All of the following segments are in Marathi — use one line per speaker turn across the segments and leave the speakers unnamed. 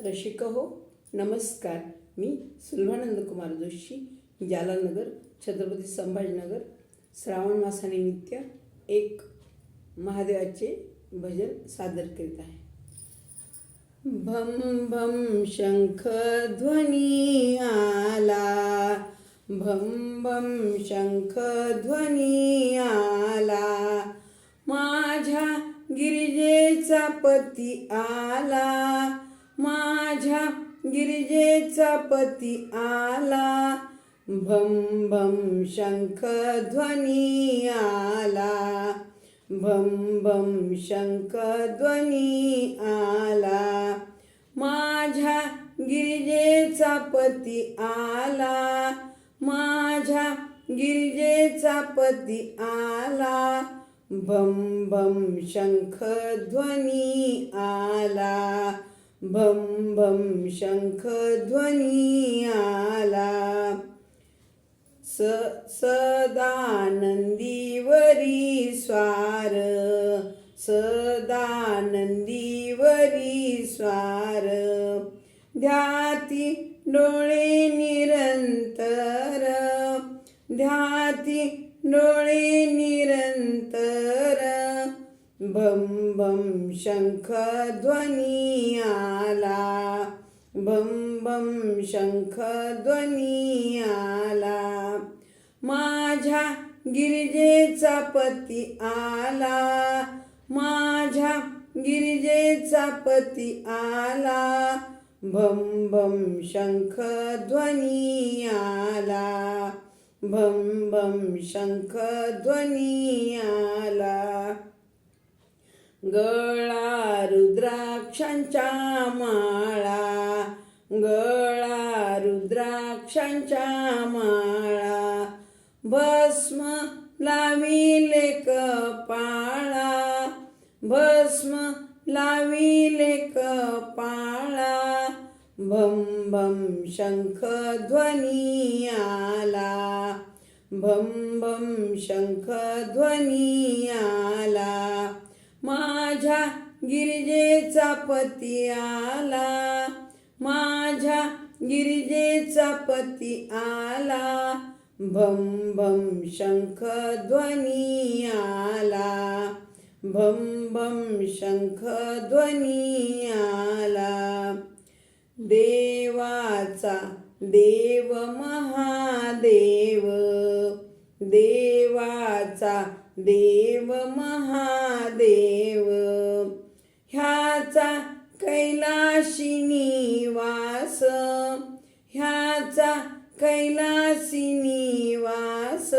रसिक हो, नमस्कार. मी सुलभानंद कुमार जोशी, जालानगर, छत्रपती संभाजीनगर. श्रावण मासानिमित्त एक महादेवाचे भजन सादर करीत आहे. भम भम शंख ध्वनी आला, भम भम शंख ध्वनी आला, माझ्या गिरिजेचा पती आला, माझ्या गिरिजेचा पती आला. भम भम शंख ध्वनी आला, भम भम शंख ध्वनी आला, माझ्या गिरिजेचा पती आला, माझ्या गिरिजेचा पती आला. भम भम शंख ध्वनी आला, भम भम शंख ध्वनी आला. सदानंदीवरी स्वार, सदानंदीवरी स्वार, ध्याती डोळे निरंतर, ध्याती डोळे निरंतर. भम भम शंख ध्वनी आला, भम भम शंख ध्वनी आला, माझ्या गिरिजेचा पती आला, माझ्या गिरिजेचा पती आला. भम भम शंख ध्वनी आला, भम भम शंख ध्वनी आला. गळा रुद्राक्षांच्या माळा, गळा रुद्राक्षांच्या माळा, भस्म लाविले कपाळा, भस्म लाविले कपाळा. भम भम शंख ध्वनी आला, भम भम शंख ध्वनी आला, माझ्या गिरिजेचा पती आला, माझ्या गिरिजेचा पती आला. भम भम शंख ध्वनी आला, भम भम शंख ध्वनी आला. देवाचा देव महादेव, देवाचा देव महादेव, ह्याचा कैलाशी निवास, ह्याचा कैलासी निवास.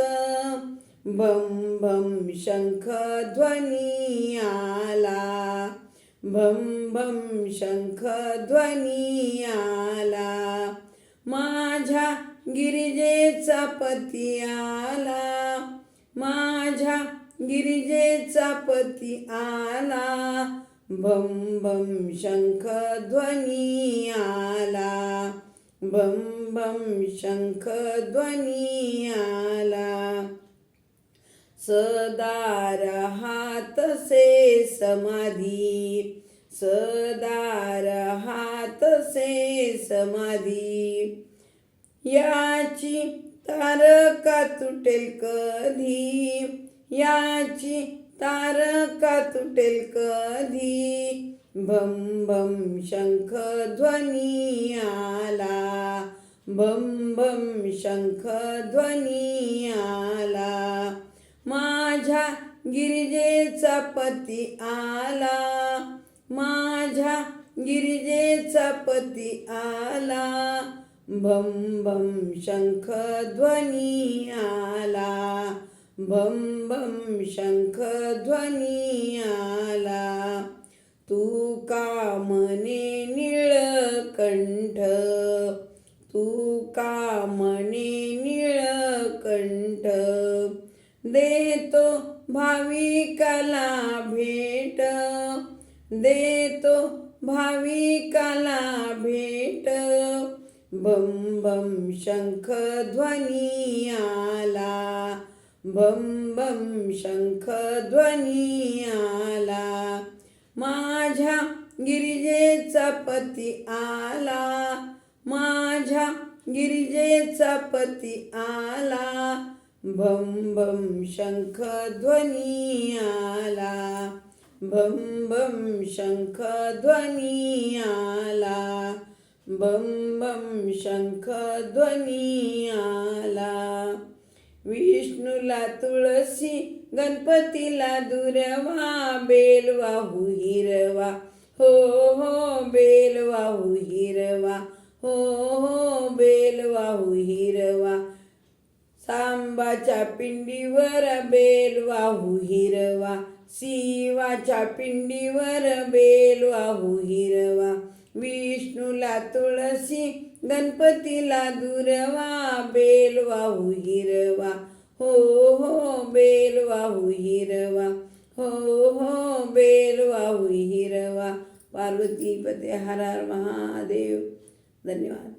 भम भम शंख ध्वनी आला, भम भम शंख ध्वनी आला, माझ्या गिरिजेचा पती आला, माझ्या गिरिजेचा पती आला. भम भम शंख ध्वनी आला, भम भम शंख ध्वनी आला. सदा रहात से समाधी, सदा रहात से समाधी, याची तारका तुटेल कधी, याची तारका तुटेल कधी. भम भम शंख ध्वनी आला, भम भम शंख ध्वनी आला, माझ्या गिरिजेचा पती आला, माझ्या गिरिजेचा पती आला. भम भम शंख ध्वनी आला, भम भम शंख ध्वनी आला. तू का म्हणे नीळकंठ, तू का म्हणे नीळकंठ, देतो भाविकाला भेट, देतो भाविकाला भेट. भम भम शंख ध्वनी आला, भम भम शंख ध्वनी आला, माझ्या गिरिजेचा पती आला, माझ्या गिरिजेचा पती आला, भम भम शंख ध्वनी आला, भम भम शंख ध्वनी आला, भम भम शंख ध्वनी आला. विष्णूला तुळशी, गणपतीला दुर्वा, बेल वाहू हिरवा, हो हो बेल वाहू हिरवा, हो हो बेल वाहू हिरवा. सांबाच्या पिंडीवर बेल वाहू हिरवा, शिवाच्या पिंडीवर बेल वाहू हिरवा. विष्णूला तुळशी, गणपतीला दुर्वा, बेल वाहू हिरवा, हो हो बेल वाहू हिरवा, हो हो बेल वाहू हिरवा. पार्वती पते हर हर महादेव. धन्यवाद.